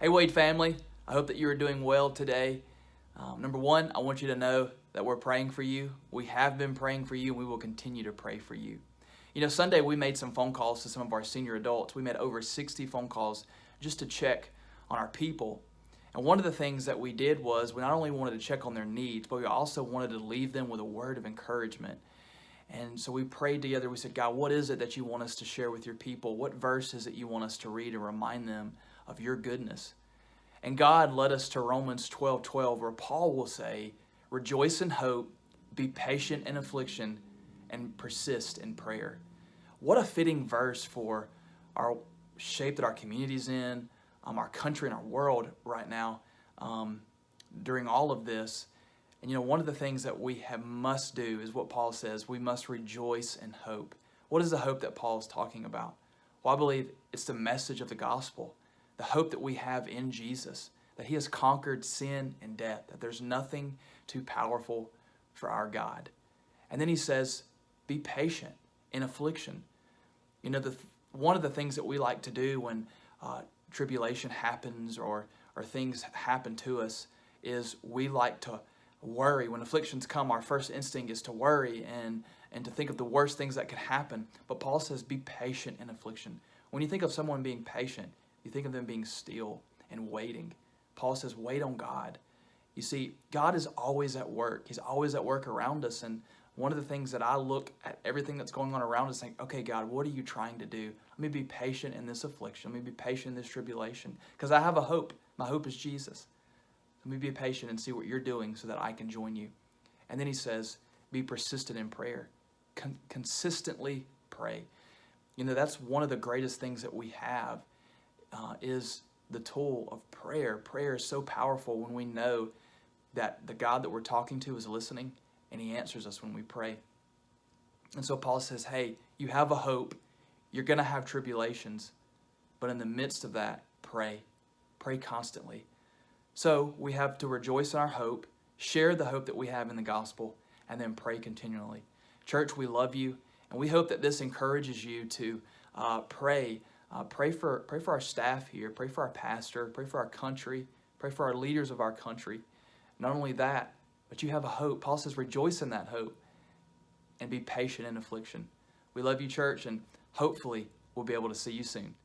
Hey Wade family, I hope that you are doing well today. Number one, I want you to know that we're praying for you. We have been praying for you and we will continue to pray for you. You know, Sunday we made some phone calls to some of our senior adults. We made over 60 phone calls just to check on our people. And one of the things that we did was we not only wanted to check on their needs, but we also wanted to leave them with a word of encouragement. And so we prayed together. We said, God, what is it that you want us to share with your people? What verse is it you want us to read and remind them of your goodness? And God led us to Romans 12:12, where Paul will say, rejoice in hope, be patient in affliction, and persist in prayer. What a fitting verse for our shape that our community's in, our country and our world right now during all of this. And you know, one of the things that we must do is what Paul says, we must rejoice in hope. What is the hope that Paul is talking about? Well, I believe it's the message of the gospel, the hope that we have in Jesus, that he has conquered sin and death, that there's nothing too powerful for our God. And then he says, be patient in affliction. You know, one of the things that we like to do when tribulation happens or things happen to us is we like to worry. When afflictions come, our first instinct is to worry and to think of the worst things that could happen. But Paul says, be patient in affliction. When you think of someone being patient, you think of them being still and waiting. Paul says, wait on God. You see, God is always at work. He's always at work around us. And one of the things that I look at everything that's going on around us and think, okay, God, what are you trying to do? Let me be patient in this affliction. Let me be patient in this tribulation. Because I have a hope. My hope is Jesus. Let me be patient and see what you're doing so that I can join you. And then he says, be persistent in prayer. Consistently pray. You know, that's one of the greatest things that we have is the tool of prayer. Prayer is so powerful when we know that the God that we're talking to is listening and he answers us when we pray. And so Paul says, hey, you have a hope. You're going to have tribulations. But in the midst of that, pray. Pray constantly. So we have to rejoice in our hope, share the hope that we have in the gospel, and then pray continually. Church, we love you, and we hope that this encourages you to pray. Pray for our staff here. Pray for our pastor. Pray for our country. Pray for our leaders of our country. Not only that, but you have a hope. Paul says, rejoice in that hope and be patient in affliction. We love you, church, and hopefully we'll be able to see you soon.